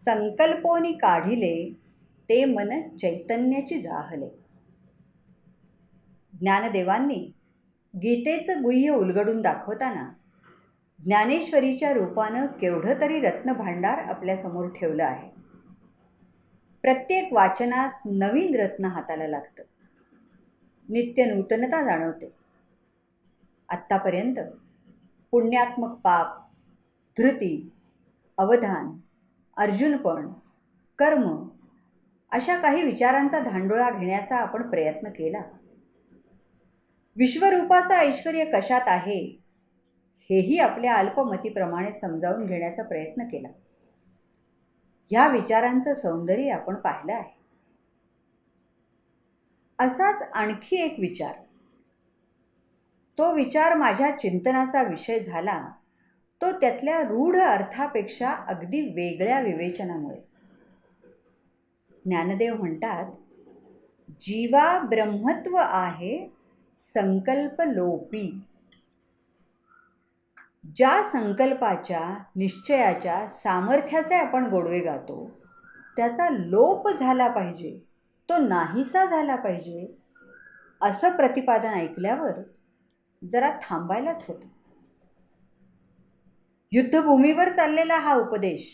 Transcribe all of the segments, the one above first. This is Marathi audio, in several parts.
संकल्पोनी काढिले ते मन चैतन्याची जाहले. ज्ञानदेवांनी गीतेचं गुह्य उलगडून दाखवताना ज्ञानेश्वरीच्या रूपानं केवढं तरी रत्नभांडार आपल्यासमोर ठेवलं आहे. प्रत्येक वाचनात नवीन रत्न हाताला लागतं, नित्य नूतनता जाणवते. आत्तापर्यंत पुण्यात्मक पाप, धृती, अवधान, अर्जुनपण, कर्म अशा काही विचारांचा धांडोळा घेण्याचा आपण प्रयत्न केला. विश्वरूपाचं ऐश्वर्य कशात आहे हेही आपल्या अल्पमतीप्रमाणे समजावून घेण्याचा प्रयत्न केला. ह्या विचारांचं सौंदर्य आपण पाहिलं आहे. असाच आणखी एक विचार, तो विचार माझ्या चिंतनाचा विषय झाला तो त्यातल्या रूढ अर्थापेक्षा अगदी वेगळ्या विवेचनामुळे. ज्ञानदेव म्हणतात, जीवा ब्रह्मत्व आहे संकल्प लोपी. ज्या संकल्पाच्या, निश्चयाच्या, सामर्थ्याचे आपण गोडवे गातो त्याचा लोप झाला पाहिजे, तो नाहीसा झाला पाहिजे, असं प्रतिपादन ऐकल्यावर जरा थांबायलाच होतं. युद्धभूमीवर चाललेला हा उपदेश,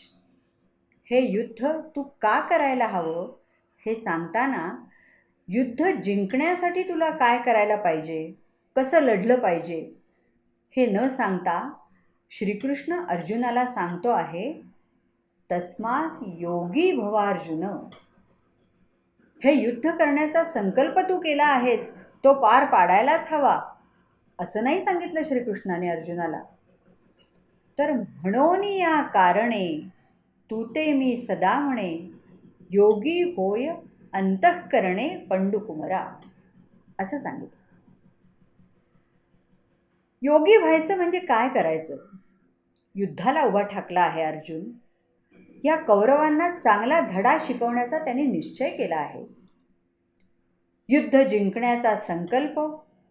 हे युद्ध तू का करायला हवं हे सांगताना युद्ध जिंकण्यासाठी तुला काय करायला पाहिजे, कसं लढलं पाहिजे हे न सांगता श्रीकृष्ण अर्जुनाला सांगतो आहे, तस्मात् योगी भव अर्जुन. हे युद्ध करण्याचा संकल्प तू केला आहेस तो पार पाडायलाच हवा असं नाही सांगितलं श्रीकृष्णाने अर्जुनाला. तर म्हणून या कारणे तू ते मी सदा म्हणे, योगी होय अंतःकरणे पंडुकुमरा असं सांगितलं. योगी व्हायचं म्हणजे काय करायचं? युद्धाला उभा ठाकला आहे अर्जुन. या कौरवांना चांगला धडा शिकवण्याचा त्याने निश्चय केला आहे. युद्ध जिंकण्याचा संकल्प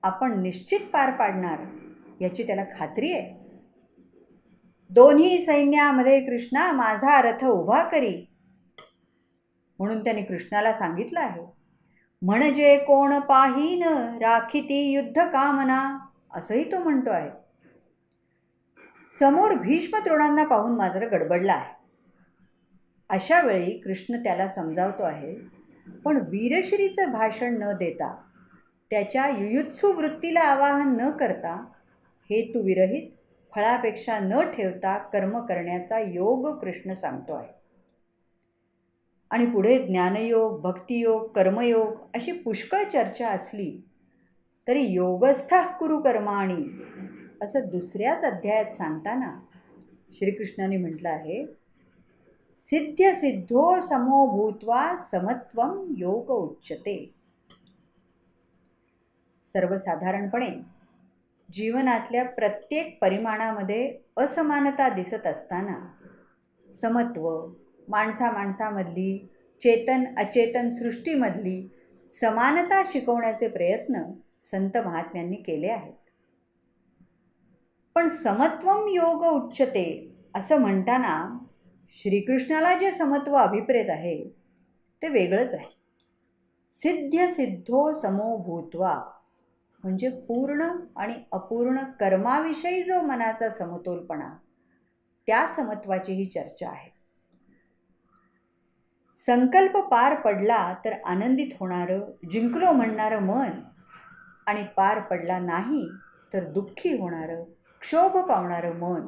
आपण निश्चित पार पाडणार याची त्याला खात्री आहे. दोन्ही सैन्यामध्ये कृष्णा माझा रथ उभा करी म्हणून त्याने कृष्णाला सांगितलं आहे. म्हणजे कोण पाहीन राखिती युद्ध कामना असंही तो म्हणतो आहे. समोर भीष्म द्रोणांना पाहून मात्र गडबडला आहे. अशा वेळी कृष्ण त्याला समजावतो आहे, पण वीरश्रीचं भाषण न देता, त्याच्या युयुत्सु वृत्तीला आवाहन न करता, हेतुविरहित फळापेक्षा न ठेवता कर्म करण्याचा योग कृष्ण सांगतो आहे. आणि पुढे ज्ञानयोग, भक्तियोग, कर्मयोग अशी पुष्कळ चर्चा असली तरी योगस्थः कुरु कर्माणि असं दुसऱ्याच अध्यायात सांगताना श्रीकृष्णाने म्हटलं आहे, सिद्ध्य सिद्धो समो भूत्वा समत्वम योग उच्यते. सर्वसाधारणपणे जीवनातल्या प्रत्येक परिमाणामध्ये असमानता दिसत असताना समत्व, माणसामाणसामधली, चेतन अचेतन सृष्टीमधली समानता शिकवण्याचे प्रयत्न संत महात्म्यांनी केले आहेत. पण समत्वम योग उच्यते असं म्हणताना श्रीकृष्णाला जे समत्व अभिप्रेत आहे ते वेगळंच आहे. सिद्ध्य सिद्धो समो भूत्वा म्हणजे पूर्ण आणि अपूर्ण कर्माविषयी जो मनाचा समतोलपणा, त्या समत्वाची ही चर्चा आहे. संकल्प पार पडला तर आनंदित होणारं, जिंकलो म्हणणारं मन आणि पार पडला नाही तर दुःखी होणारं, क्षोभ पावणारं मन,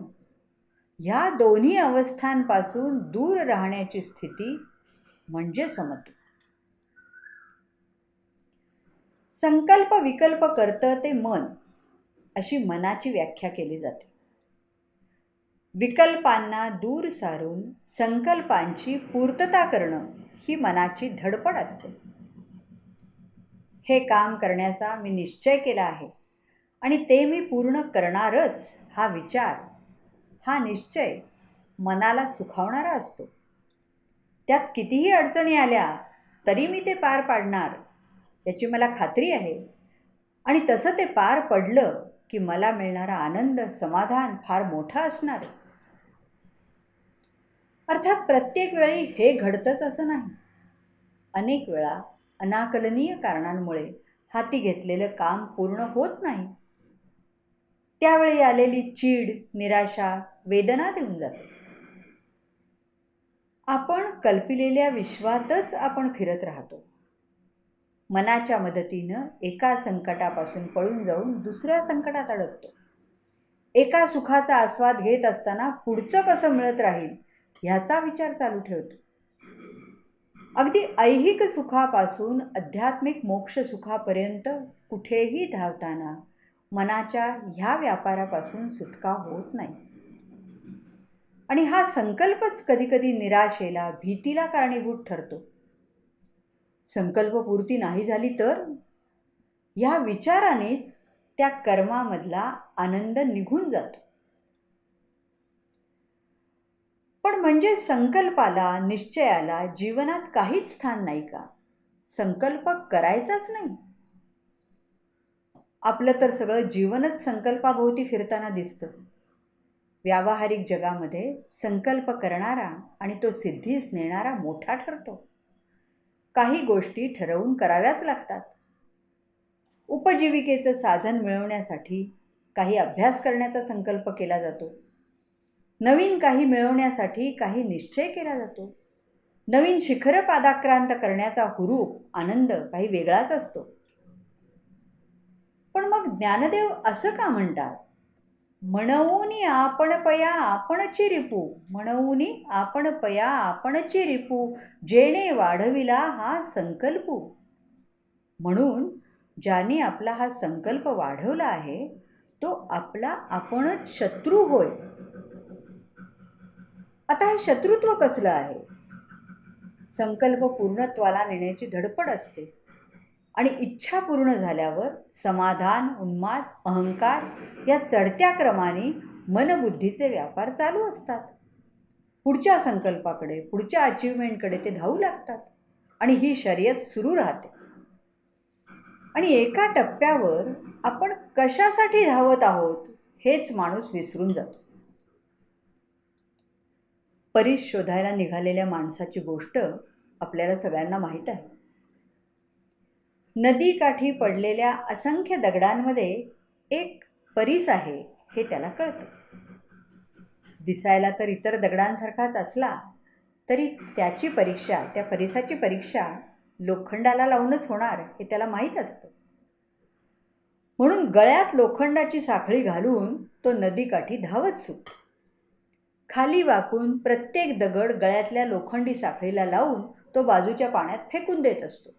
ह्या दोन्ही अवस्थांपासून दूर राहण्याची स्थिती म्हणजे समत्व. संकल्प विकल्प करतं ते मन अशी मनाची व्याख्या केली जाते. विकल्पांना दूर सारून संकल्पांची पूर्तता करणं ही मनाची धडपड असते. हे काम करण्याचा मी निश्चय केला आहे आणि ते मी पूर्ण करणारच हा विचार, हा निश्चय मनाला सुखावणारा असतो. त्यात कितीही अडचणी आल्या तरी मी ते पार पाडणार याची मला खात्री आहे. आणि तसं ते पार पडलं की मला मिळणारा आनंद, समाधान फार मोठा असणार. अर्थात प्रत्येक वेळी हे घडतंच असं नाही. अनेक वेळा अनाकलनीय कारणांमुळे हाती घेतलेलं काम पूर्ण होत नाही. त्यावेळी आलेली चीड, निराशा, वेदना देऊन जाते. आपण कल्पिलेल्या विश्वातच आपण फिरत राहतो. मनाच्या मदतीनं एका संकटापासून पळून जाऊन दुसऱ्या संकटात अडकतो. एका सुखाचा आस्वाद घेत असताना पुढचं कसं मिळत राहील ह्याचा विचार चालू ठेवतो. अगदी ऐहिक सुखापासून आध्यात्मिक मोक्ष सुखापर्यंत कुठेही धावताना मनाच्या ह्या व्यापारापासून सुटका होत नाही. आणि हा संकल्पच कधीकधी निराशेला, भीतीला कारणीभूत ठरतो. संकल्पपूर्ती नाही झाली तर ह्या विचारानेच त्या कर्मामधला आनंद निघून जातो. पण म्हणजे संकल्पाला, निश्चयाला जीवनात काहीच स्थान नाही का? संकल्प करायचाच नाही? आपलं तर सगळं जीवनच संकल्पाभोवती फिरताना दिसतं. व्यावहारिक जगामध्ये संकल्प करणारा आणि तो सिद्धीस नेणारा मोठा ठरतो. काही गोष्टी ठरवून कराव्याच लागतात. उपजीविकेचं साधन मिळवण्यासाठी काही अभ्यास करण्याचा संकल्प केला जातो. नवीन काही मिळवण्यासाठी काही निश्चय केला जातो. नवीन शिखर पादाक्रांत करण्याचा हुरूप, आनंद काही वेगळाच असतो. पण मग ज्ञानदेव असं का म्हणतात? म्हणूनी आपण पया आपणची रिपू, म्हणूनी आपण पया आपणची रिपू, जेणे वाढविला हा संकल्पू. म्हणून ज्याने आपला हा संकल्प वाढवला आहे तो आपला आपणच शत्रू होय. आता हे शत्रुत्व कसलं आहे? संकल्प पूर्णत्वाला नेण्याची धडपड असते आणि इच्छा पूर्ण झाल्यावर समाधान, उन्माद, अहंकार या चढत्या क्रमाने मनबुद्धीचे व्यापार चालू असतात. पुढच्या संकल्पाकडे, पुढच्या अचिव्हमेंटकडे ते धावू लागतात आणि ही शर्यत सुरू राहते. आणि एका टप्प्यावर आपण कशासाठी धावत आहोत हेच माणूस विसरून जातो. परीस शोधायला निघालेल्या माणसाची गोष्ट आपल्याला सगळ्यांना माहीत आहे. नदीकाठी पडलेल्या असंख्य दगडांमध्ये एक परीस आहे हे त्याला कळतं. दिसायला तर इतर दगडांसारखाच असला तरी त्याची परीक्षा, त्या परीसाची परीक्षा लोखंडाला लावूनच होणार हे त्याला माहीत असतं. म्हणून गळ्यात लोखंडाची साखळी घालून तो नदीकाठी धावत सुटतो. खाली वाकून प्रत्येक दगड गळ्यातल्या लोखंडी साखळीला लावून तो बाजूच्या पाण्यात फेकून देत असतो.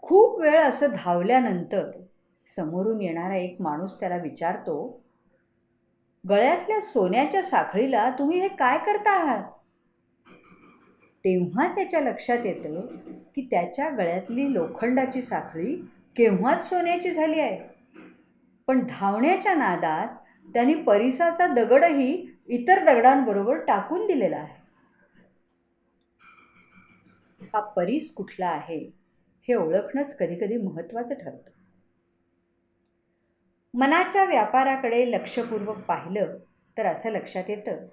खूप वेळ असं धावल्यानंतर समोरून येणारा एक माणूस त्याला विचारतो, गळ्यातल्या सोन्याच्या साखळीला तुम्ही हे काय करता आहात? तेव्हा त्याच्या लक्षात येतं की त्याच्या गळ्यातली लोखंडाची साखळी केव्हाच सोन्याची झाली आहे. पण धावण्याच्या नादात त्यांनी परीसाचा दगडही इतर दगडांबरोबर टाकून दिलेला आहे. हा परीस कुठला आहे हे ओळखणंच कधीकधी महत्त्वाचं ठरतं. मनाच्या व्यापाराकडे लक्षपूर्वक पाहिलं तर असं लक्षात येतं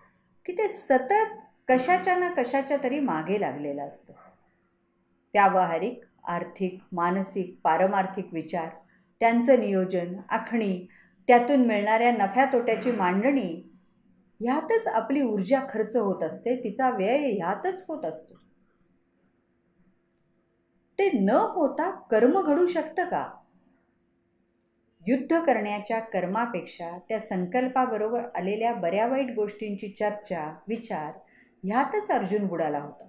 की ते सतत कशाच्या ना कशाच्या तरी मागे लागलेलं असतं. व्यावहारिक, आर्थिक, मानसिक, पारमार्थिक विचार, त्यांचं नियोजन, आखणी, त्यातून मिळणाऱ्या नफ्या तोट्याची मांडणी ह्यातच आपली ऊर्जा खर्च होत असते, तिचा व्यय ह्यातच होत असतो. ते न होता कर्म घडू शकतं का? युद्ध करण्याच्या कर्मापेक्षा त्या संकल्पाबरोबर आलेल्या बऱ्या वाईट गोष्टींची चर्चा, विचार ह्यातच अर्जुन बुडाला होता.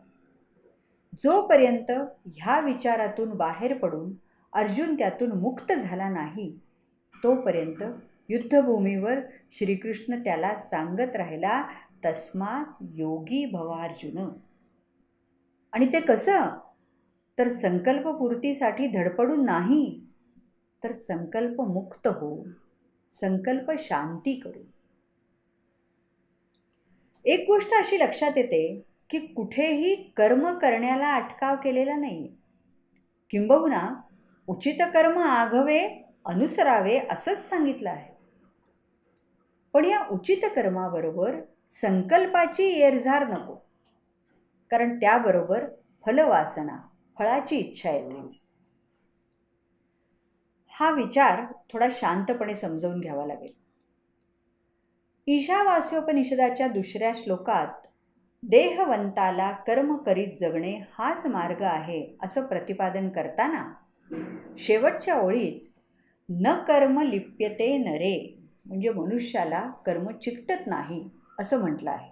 जोपर्यंत ह्या विचारातून बाहेर पडून अर्जुन त्यातून मुक्त झाला नाही तोपर्यंत युद्धभूमीवर श्रीकृष्ण त्याला सांगत राहिला, तस्मात् योगी भवार्जुन. आणि ते कसं? तर संकल्पपूर्तीसाठी धडपडून नाही, तर संकल्प मुक्त होऊन, संकल्प शांती करून. एक गोष्ट अशी लक्षात येते की कुठेही कर्म करण्याला अटकाव केलेला नाही. किंबहुना उचित कर्म आघवे अनुसरावे असंच सांगितलं आहे. पण या उचित कर्माबरोबर संकल्पाची येरझार नको, कारण त्याबरोबर फलवासना, फळाची इच्छा येते. हा विचार थोडा शांतपणे समजावून घ्यावा लागेल. ईशावास्योपनिषदाच्या 2ऱ्या श्लोकात देहवंताला कर्म करीत जगणे हाच मार्ग आहे असं प्रतिपादन करताना शेवटच्या ओळीत न कर्म लिप्यते नरे, म्हणजे मनुष्याला कर्म चिकटत नाही असं म्हटलं आहे.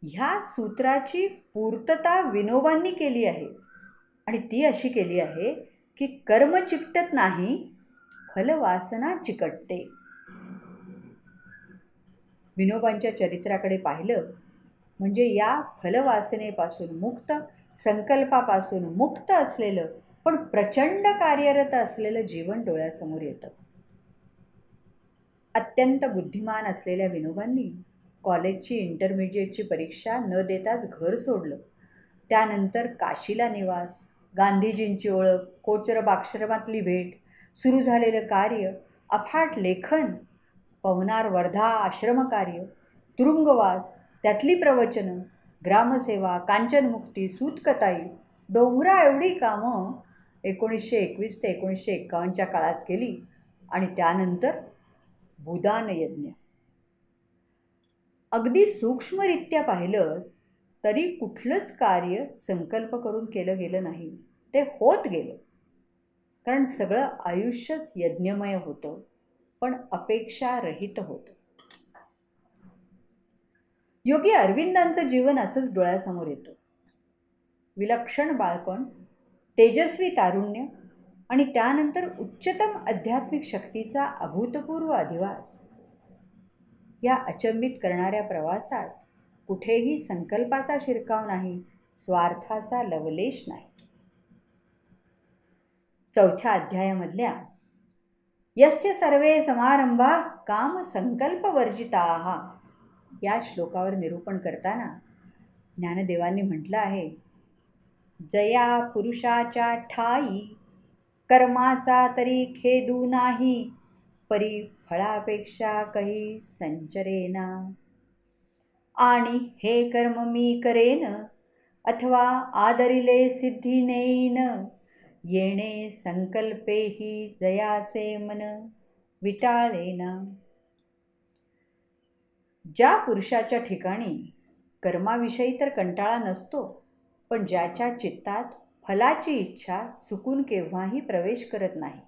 ह्या सूत्राची पूर्तता विनोबांनी केली आहे आणि ती अशी केली आहे की कर्म चिकटत नाही, फलवासना चिकटते. विनोबांच्या चरित्राकडे पाहिलं म्हणजे या फलवासनेपासून मुक्त, संकल्पापासून मुक्त असलेलं पण प्रचंड कार्यरत असलेलं जीवन डोळ्यासमोर येतं. अत्यंत बुद्धिमान असलेल्या विनोबांनी कॉलेजची इंटरमिजिएटची परीक्षा न देताच घर सोडलं. त्यानंतर काशीला निवास, गांधीजींची ओळख, कोचरबाक्षरमातली भेट, सुरू झालेलं कार्य, अफाट लेखन, पवनार वर्धा आश्रमकार्य, तुरुंगवास, त्यातली प्रवचनं, ग्रामसेवा, कांचनमुक्ती, सूतकताई, डोंगरा एवढी कामं 1921 ते 1951च्या काळात केली. आणि त्यानंतर भूदान यज्ञ. अगदी सूक्ष्मरित्या पाहिलं तरी कुठलंच कार्य संकल्प करून केलं गेलं नाही, ते होत गेलं. कारण सगळं आयुष्यच यज्ञमय होतं, पण अपेक्षारहित होतं. योगी अरविंदांचं जीवन असंच डोळ्यासमोर येतं. विलक्षण बाळपण, तेजस्वी तारुण्य आणि त्यानंतर उच्चतम आध्यात्मिक शक्तीचा अभूतपूर्व अधिवास. या अचंबित करणाऱ्या प्रवासात कुठेही संकल्पाचा शिरकाव नाही, स्वार्थाचा लवलेश नाही. 4थ्या अध्यायामधल्या यस्य सर्वे समारंभाः काम संकल्पवर्जिताः या श्लोकावर निरूपण करताना ज्ञानदेवांनी म्हटलं आहे, जया पुरुषाच्या ठाई कर्माचा तरी खेदू नाही, परी फळापेक्षा काही संचरेना. आणि हे कर्म मी करेन अथवा आदरिले सिद्धी नेईन, येणे संकल्पेही जयाचे मन विटाळेना. ज्या पुरुषाच्या ठिकाणी कर्माविषयी तर कंटाळा नसतो, पण ज्याच्या चित्तात फलाची इच्छा चुकून केव्हाही प्रवेश करत नाही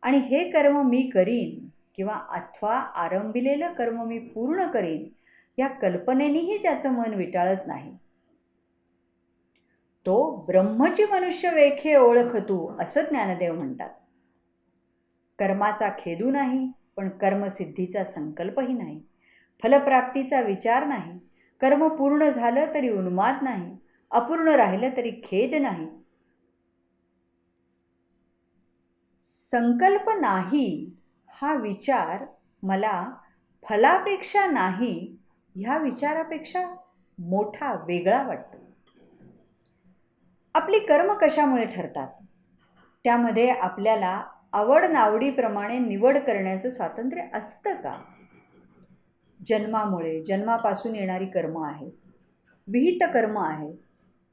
आणि हे कर्म मी करीन किंवा अथवा आरंभिलेलं कर्म मी पूर्ण करीन या कल्पनेनेही ज्याचं मन विटाळत नाही, तो ब्रह्मची मनुष्य वेखे ओळखतू असं ज्ञानदेव म्हणतात. कर्माचा खेदू नाही, पण कर्मसिद्धीचा संकल्पही नाही, फलप्राप्तीचा विचार नाही, कर्म पूर्ण झालं तरी उन्माद नाही, अपूर्ण राहिलं तरी खेद नाही. संकल्प नाही हा विचार मला फलापेक्षा नाही ह्या विचारापेक्षा मोठा, वेगळा वाटतो. आपली कर्म कशामुळे ठरतात? त्यामध्ये आपल्याला आवड-नावडीप्रमाणे निवड करण्याचं स्वातंत्र्य असतं का? जन्मामुळे, जन्मापासून येणारी कर्म आहेत, विहित कर्म आहेत,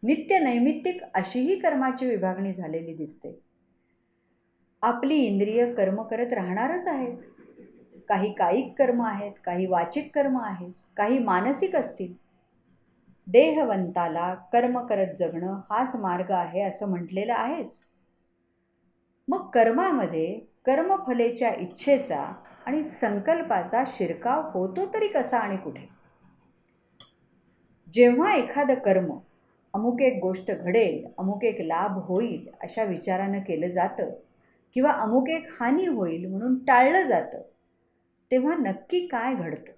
नित्य नैमित्तिक अशीही कर्माची विभागणी झालेली दिसते. आपली इंद्रिय कर्म करत राहणारच आहेत. काही कायिक कर्म आहेत, काही वाचिक कर्म आहेत, काही मानसिक असतील. देहवंताला कर्म करत जगणं हाच मार्ग आहे असं म्हटलेलं आहेच. मग कर्मामध्ये कर्मफलेच्या इच्छेचा आणि संकल्पाचा शिरकाव होतो तरी कसा आणि कुठे? जेव्हा एखादं कर्म अमुक एक गोष्ट घडेल, अमुक एक लाभ होईल अशा विचारानं केलं जातं किंवा अमुक एक हानी होईल म्हणून टाळलं जातं, तेव्हा नक्की काय घडतं?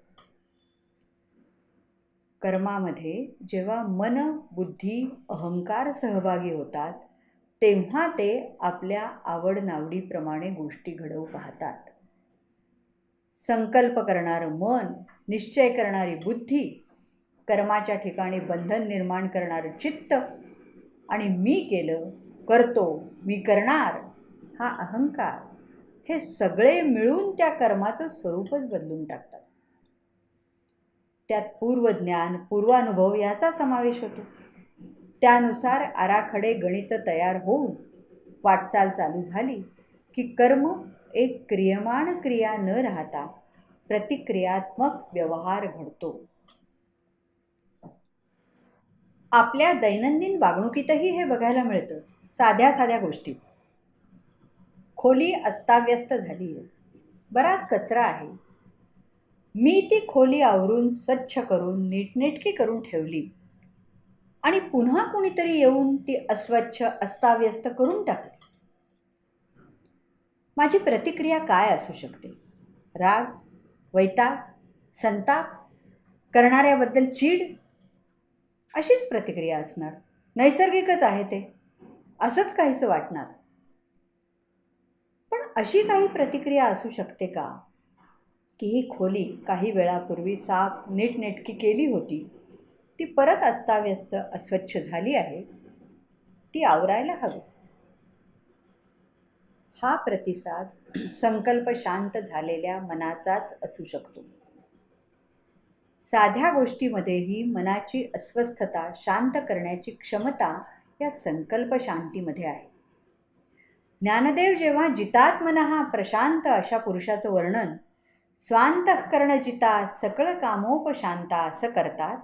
कर्मामध्ये जेव्हा मन, बुद्धी, अहंकार सहभागी होतात, तेव्हा ते आपल्या आवडनावडीप्रमाणे गोष्टी घडवू पाहतात. संकल्प करणारं मन, निश्चय करणारी बुद्धी, कर्माच्या ठिकाणी बंधन निर्माण करणारं चित्त आणि मी केलं, करतो, मी करणार हा अहंकार, हे सगळे मिळून त्या कर्माचं स्वरूपच बदलून टाकतात. त्यात पूर्वज्ञान, पूर्वानुभव याचा समावेश होतो. त्यानुसार आराखडे गणित तयार होऊन वाटचाल चालू झाली की कर्म एक क्रियमाण क्रिया न राहता प्रतिक्रियात्मक व्यवहार घडतो. आपल्या दैनंदिन वागणुकीतही हे बघायला मिळतं. साध्या साध्या गोष्टी. खोली अस्ताव्यस्त झाली आहे, बराच कचरा आहे. मी ती खोली आवरून स्वच्छ करून नीटनेटकी करून ठेवली आणि पुन्हा कुणीतरी येऊन ती अस्वच्छ अस्ताव्यस्त करून टाकली. माझी प्रतिक्रिया काय असू शकते? राग, वैताग, संताप, करणाऱ्याबद्दल चीड? अशीच प्रतिक्रिया असणार. नैसर्गिकच आहे ते, असंच काहीसं वाटणार. पण अशी काही प्रतिक्रिया असू शकते का की ही खोली काही वेळापूर्वी साफ नीटनेटकी केली होती, ती परत अस्ताव्यस्त अस्वच्छ झाली आहे, ती आवरायला हवी? हा प्रतिसाद संकल्प शांत झालेल्या मनाचाच असू शकतो. साध्या गोष्टीमध्येही मनाची अस्वस्थता शांत करण्याची क्षमता या संकल्प शांतीमध्ये आहे. ज्ञानदेव जेव्हा जितात्मनः प्रशांत अशा पुरुषाचं वर्णन स्वांतःकरण जिता सकळ कामोपशांता असं करतात,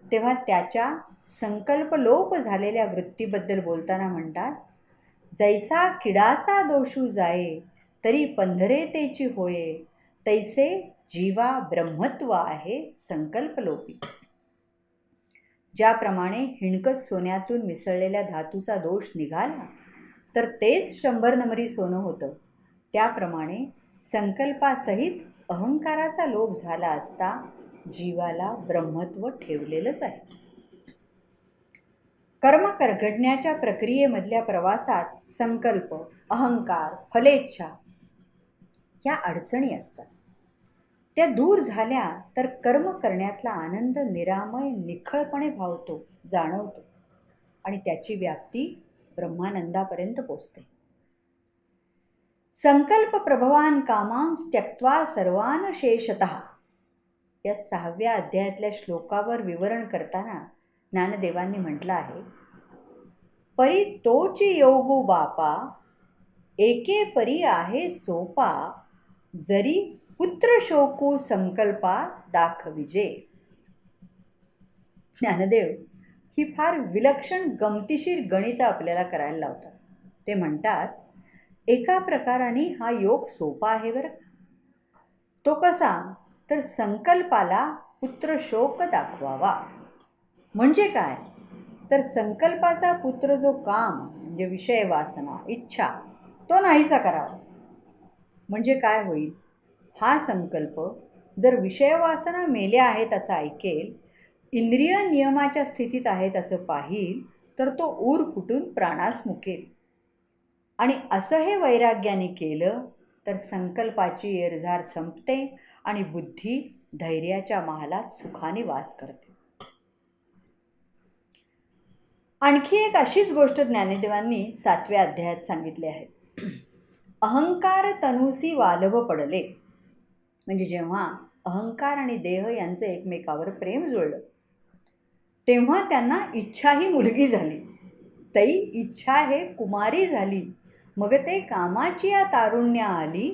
तेव्हा त्याच्या संकल्पलोप झालेल्या वृत्तीबद्दल बोलताना म्हणतात, जैसा किडाचा दोषू जाये तरी पंधरे तेची होये, तैसे जीवा ब्रह्मत्व आहे संकल्पलोपी. ज्याप्रमाणे हिणकस सोन्यातून मिसळलेल्या धातूचा दोष निघाला तर तेच 100 नंबरी सोनं होतं, त्याप्रमाणे संकल्पासहित अहंकाराचा लोप झाला असता जीवाला ब्रह्मत्व ठेवलेलंच आहे. कर्म घडण्याच्या प्रक्रियेमधल्या प्रवासात संकल्प, अहंकार, फलेच्छा या अडचणी असतात. त्या दूर झाल्या तर कर्म करण्यातला आनंद निरामय निखळपणे भावतो, जाणवतो आणि त्याची व्याप्ती ब्रह्मानंदापर्यंत पोचते. संकल्प प्रभवान कामांस त्यक्त्वा सर्वान शेषतः या 6व्या अध्यायातल्या श्लोकावर विवरण करताना ज्ञानदेवांनी म्हटलं आहे, परी तोची योगू बापा एके परी आहे सोपा, जरी पुत्र शोकू संकल्पा दाखविजे. ज्ञानदेव ही फार विलक्षण गमतीशीर गणितं आपल्याला करायला लावतात. ते म्हणतात, एका प्रकाराने हा योग सोपा आहे बरं. तो कसा? तर संकल्पाला पुत्र शोक दाखवावा. म्हणजे काय? तर संकल्पाचा पुत्र जो काम म्हणजे विषय वासना, इच्छा, तो नाहीसा करावा. म्हणजे काय होईल? हा संकल्प जर विषयवासना मेल्या आहेत असं ऐकेल, इंद्रिय नियमाच्या स्थितीत आहेत असं पाहिल, तर तो ऊर फुटून प्राणास मुकेल. आणि असं हे वैराग्याने केलं तर संकल्पाची येरझार संपते आणि बुद्धी धैर्याच्या महालात सुखाने वास करते. आणखी एक अशीच गोष्ट ज्ञानदेवांनी 7व्या अध्यायात सांगितली आहे. अहंकार तनुसी वालभ पडले. म्हणजे जेव्हा अहंकार आणि देह यांचं एकमेकावर प्रेम जुळलं, तेव्हा त्यांना इच्छाही मुलगी झाली. तै इच्छा हे कुमारी झाली. मग ते कामाची या तारुण्या आली,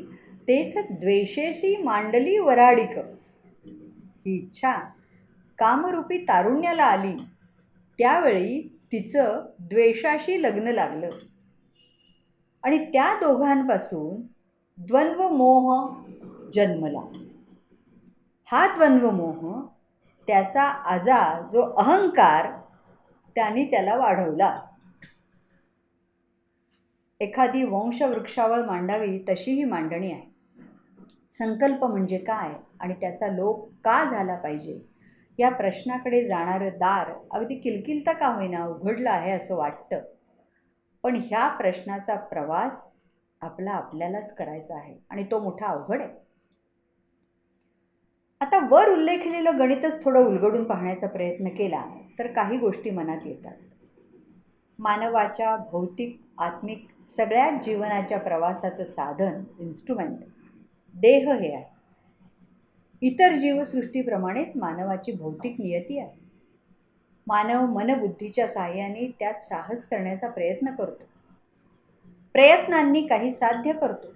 तेथ द्वेषेशी मांडली वराडिक. ही इच्छा कामरूपी तारुण्याला आली, त्यावेळी तिचं द्वेषाशी लग्न लागलं आणि त्या दोघांपासून द्वंद्वमोह जन्मला. हा द्वंद्वमोह, त्याचा आजा जो अहंकार, त्यांनी त्याला वाढवला. एखादी वंशवृक्षावळ मांडावी तशी ही मांडणी आहे. संकल्प म्हणजे काय आणि त्याचा लोप का झाला पाहिजे या प्रश्नाकडे जाणारं दार अगदी किलकिलता का होईना उघडलं आहे असं वाटतं. पण ह्या प्रश्नाचा प्रवास आपल्यालाच करायचा आहे आणि तो मोठा अवघड आहे. आता वर उल्लेखलेलं गणितच थोडं उलगडून पाहण्याचा प्रयत्न केला तर काही गोष्टी मनात येतात. मानवाच्या भौतिक, आत्मिक सगळ्याच जीवनाच्या प्रवासाचं साधन, इन्स्ट्रुमेंट, देह हे आहे. इतर जीवसृष्टीप्रमाणेच मानवाची भौतिक नियती आहे. मानव मनबुद्धीच्या साहाय्याने त्यात साहस करण्याचा प्रयत्न करतो. प्रयत्नांनी काही साध्य करतो.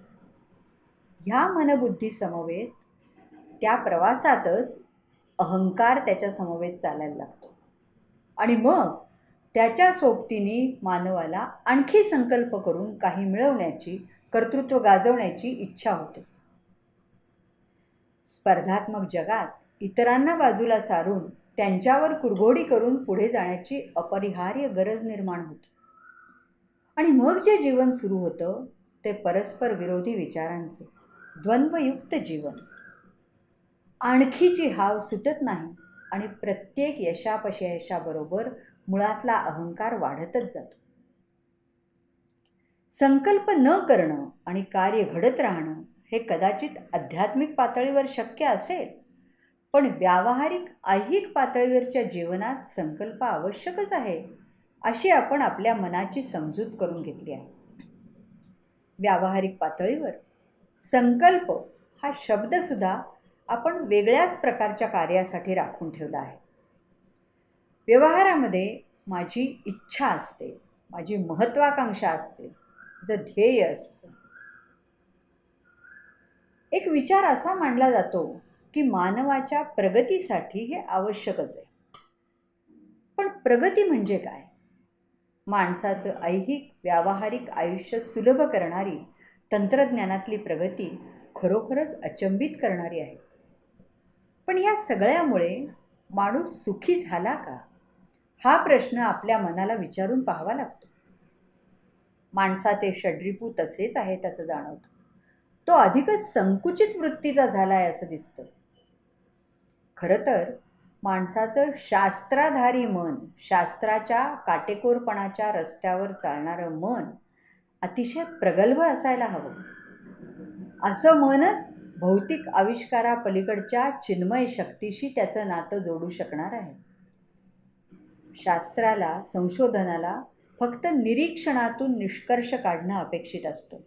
ह्या मनबुद्धी समवेत त्या प्रवासातच अहंकार त्याच्या समवेत चालायला लागतो आणि मग त्याच्या सोबतीने मानवाला आणखी संकल्प करून काही मिळवण्याची, कर्तृत्व गाजवण्याची इच्छा होते. स्पर्धात्मक जगात इतरांना बाजूला सारून त्यांच्यावर कुरघोडी करून पुढे जाण्याची अपरिहार्य गरज निर्माण होते. आणि मग जे जीवन सुरू होतं ते परस्पर विरोधी विचारांचे द्वंद्वयुक्त जीवन. आणखीची हाव सुटत नाही आणि प्रत्येक यशापयशाबरोबर मुळातला अहंकार वाढतच जातो. संकल्प न करणं आणि कार्य घडत राहणं हे कदाचित आध्यात्मिक पातळीवर शक्य असेल, पण व्यावहारिक ऐहिक पातळीवरच्या जीवनात संकल्प आवश्यकच आहे अशी आपण आपल्या मनाची समजूत करून घेतली आहे. व्यावहारिक पातळीवर संकल्प हा शब्दसुद्धा आपण वेगळ्याच प्रकारच्या कार्यासाठी राखून ठेवला आहे. व्यवहारामध्ये माझी इच्छा असते, माझी महत्त्वाकांक्षा असते, माझं ध्येय असतं. एक विचार असा मांडला जातो की मानवाच्या प्रगतीसाठी हे आवश्यकच आहे. पण प्रगती म्हणजे काय? माणसाचं ऐहिक व्यावहारिक आयुष्य सुलभ करणारी तंत्रज्ञानातली प्रगती खरोखरच अचंबित करणारी आहे. पण या सगळ्यामुळे माणूस सुखी झाला का? हा प्रश्न आपल्या मनाला विचारून पाहावा लागतो. माणसाचे षड्रिपू तसेच आहेत असं जाणवतं. तो अधिकच संकुचित वृत्तीचा झाला आहे असं दिसतं. खरं तर माणसाचं शास्त्राधारी मन, शास्त्राच्या काटेकोरपणाच्या रस्त्यावर चालणारं मन अतिशय प्रगल्भ असायला हवं. असं मनच भौतिक आविष्कारापलीकडच्या चिन्मय शक्तीशी त्याचं नातं जोडू शकणार आहे. शास्त्राला, संशोधनाला फक्त निरीक्षणातून निष्कर्ष काढणं अपेक्षित असतं.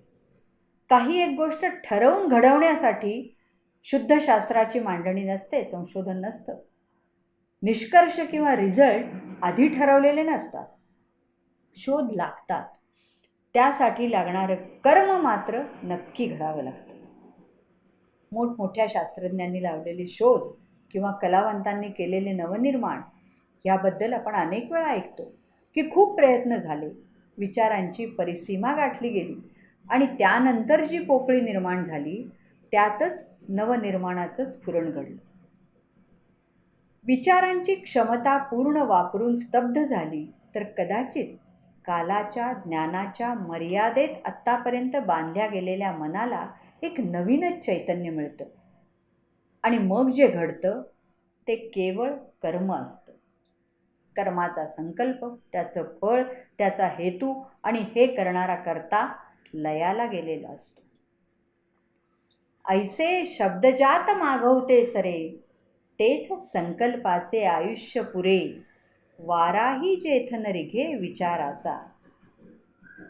काही एक गोष्ट ठरवून घडवण्यासाठी शुद्ध शास्त्राची मांडणी नसते, संशोधन नसतं. निष्कर्ष किंवा रिझल्ट आधी ठरवलेले नसतात, शोध लागतात. त्यासाठी लागणारं कर्म मात्र नक्की घडावं लागतं. मोठमोठ्या शास्त्रज्ञांनी लावलेले शोध किंवा कलावंतांनी केलेले नवनिर्माण याबद्दल आपण अनेक वेळा ऐकतो की खूप प्रयत्न झाले, विचारांची परिसीमा गाठली गेली आणि त्यानंतर जी पोकळी निर्माण झाली त्यातच नवनिर्माणाचं स्फुरण घडलं. विचारांची क्षमता पूर्ण वापरून स्तब्ध झाली तर कदाचित कालाच्या ज्ञानाच्या मर्यादेत आत्तापर्यंत बांधल्या गेलेल्या मनाला एक नवीनच चैतन्य मिळतं आणि मग जे घडतं ते केवळ कर्म असतं. कर्माचा संकल्प, त्याचं फळ, त्याचा हेतू आणि हे करणारा कर्ता लयाला गेलेला असतो. ऐसे शब्दजात मागवते सरे, तेथ संकल्पाचे आयुष्य पुरे, वाराही जेथ न रिघे विचाराचा.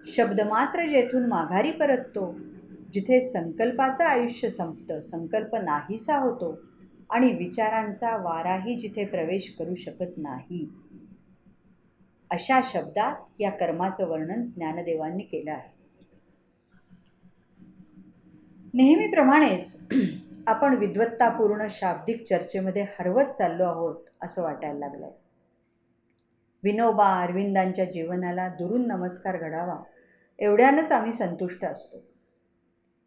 शब्द मात्र जेथून माघारी परततो, जिथे संकल्पाचं आयुष्य संपतं, संकल्प नाहीसा होतो आणि विचारांचा वाराही जिथे प्रवेश करू शकत नाही, अशा शब्दात या कर्माचं वर्णन ज्ञानदेवांनी केलं आहे. नेहमीप्रमाणेच आपण विद्वत्तापूर्ण शाब्दिक चर्चेमध्ये हरवत चाललो आहोत असं वाटायला लागलंय. विनोबा अरविंदांच्या जीवनाला दुरून नमस्कार घडावा एवढ्यानंच आम्ही संतुष्ट असतो.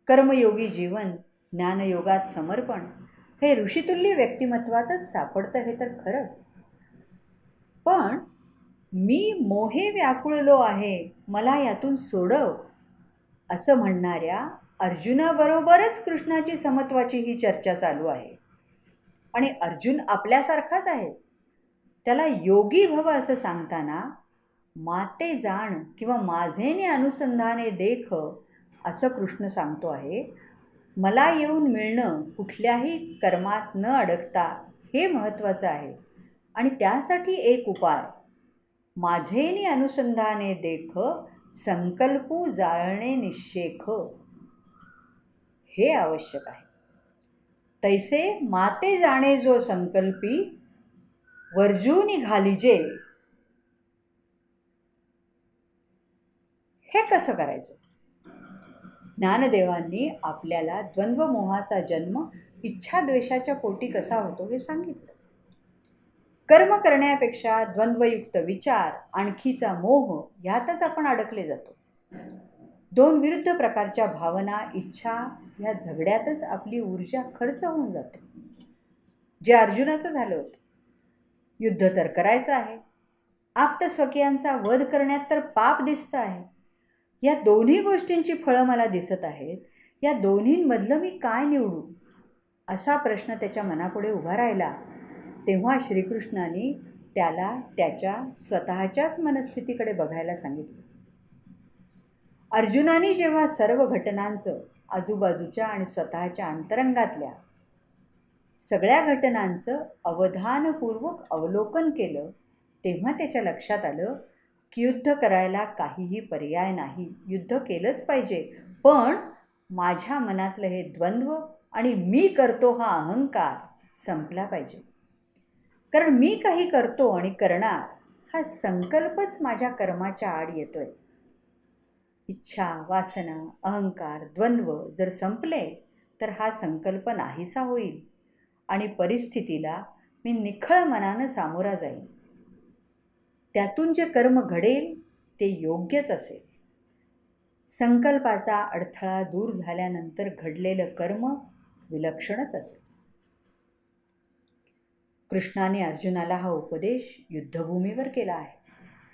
कर्मयोगी जीवन, ज्ञानयोगात समर्पण हे ऋषितुल्य व्यक्तिमत्वातच सापडतं हे तर खरंच. पण मी मोहे व्याकुळलो आहे, मला यातून सोडव असं म्हणणाऱ्या अर्जुनाबरोबरच कृष्णाची समत्वाची ही चर्चा चालू आहे. आणि अर्जुन आपल्यासारखाच आहे. त्याला योगी भव असं सांगताना माते जाण किंवा माझेने अनुसंधाने देख असं कृष्ण सांगतो आहे. मला येऊन मिळणं, कुठल्याही कर्मात न अडकता, हे महत्त्वाचं आहे. आणि त्यासाठी एक उपाय, माझेने अनुसंधाने देख, संकल्पू जाळणे निश्शेख, हे आवश्यक आहे. तैसे माते जाणे जो संकल्पी वर्जूनी घालिजे. हे कसं करायचं? ज्ञानदेवांनी आपल्याला द्वंद्वमोहाचा जन्म इच्छाद्वेषाच्या पोटी कसा होतो हे सांगितलं. कर्म करण्यापेक्षा द्वंद्वयुक्त विचार, आणखीचा मोह ह्यातच आपण अडकले जातो. दोन विरुद्ध प्रकारच्या भावना, इच्छा ह्या झगड्यातच आपली ऊर्जा खर्च होऊन जाते. जे अर्जुनाचं झालं होतं. युद्ध तर करायचं आहे, आप्तस्वकीयांचा वध करण्यात तर पाप दिसतं आहे. या दोन्ही गोष्टींची फळं मला दिसत आहेत. या दोन्हींमधलं मी काय निवडू, असा प्रश्न त्याच्या मनापुढे उभा राहिला. तेव्हा श्रीकृष्णाने त्याला त्याच्या स्वतःच्याच मनस्थितीकडे बघायला सांगितलं. अर्जुनाने जेव्हा सर्व घटनांचं, आजूबाजूच्या आणि स्वतःच्या अंतरंगातल्या सगळ्या घटनांचं अवधानपूर्वक अवलोकन केलं, तेव्हा त्याच्या लक्षात आलं की युद्ध करायला काहीही पर्याय नाही. युद्ध केलंच पाहिजे, पण माझ्या मनातलं हे द्वंद्व आणि मी करतो हा अहंकार संपला पाहिजे. कारण मी काही करतो आणि करणार हा संकल्पच माझ्या कर्माच्या आड येतोय. इच्छा, वासना, अहंकार, द्वंद्व जर संपले तर हा संकल्प नाहीसा होईल आणि परिस्थितीला मी निखळ मनानं सामोरा जाईन. त्यातून जे कर्म घडेल ते योग्यच असेल. संकल्पाचा अडथळा दूर झाल्यानंतर घडलेलं कर्म विलक्षणच असेल. कृष्णाने अर्जुनाला हा उपदेश युद्धभूमीवर केला आहे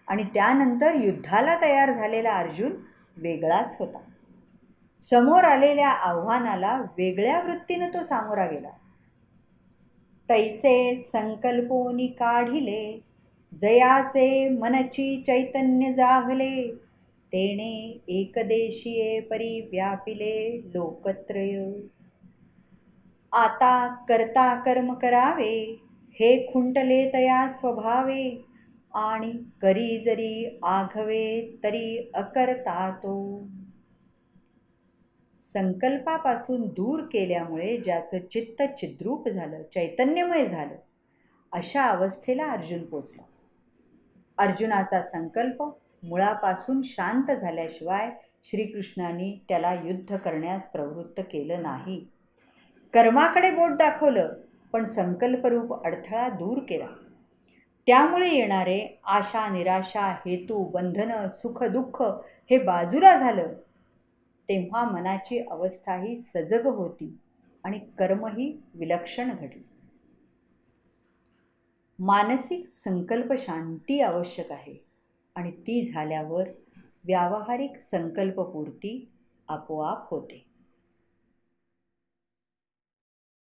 आणि त्यानंतर युद्धाला तयार झालेला अर्जुन वेगळाच होता. समोर आलेल्या आव्हानाला वेगळ्या वृत्तीनं तो सामोरा गेला. तैसे संकल्पोनी काढिले, जयाचे मनची चैतन्य जाहले, तेणे एकदेशीये परिव्यापिले लोकत्रय. आता करता कर्म करावे, हे खुंटले तया स्वभावे, आणि करी जरी आघवे तरी अकर्ता तो. संकल्पापासून दूर केल्यामुळे ज्याचं चित्त चिद्रूप झालं, चैतन्यमय झालं, अशा अवस्थेला अर्जुन पोचला. अर्जुनाचा संकल्प मुळापासून शांत झाल्याशिवाय श्रीकृष्णांनी त्याला युद्ध करण्यास प्रवृत्त केलं नाही. कर्माकडे बोट दाखवलं, पण संकल्परूप अडथळा दूर केला. त्यामुळे येणारे आशा, निराशा, हेतू, बंधनं, सुख, दुःख हे बाजूला झालं. तेव्हा मनाची अवस्थाही सजग होती आणि कर्मही विलक्षण घडली. मानसिक संकल्प शांती आवश्यक आहे आणि ती झाल्यावर व्यावहारिक संकल्पपूर्ती आपोआप होते.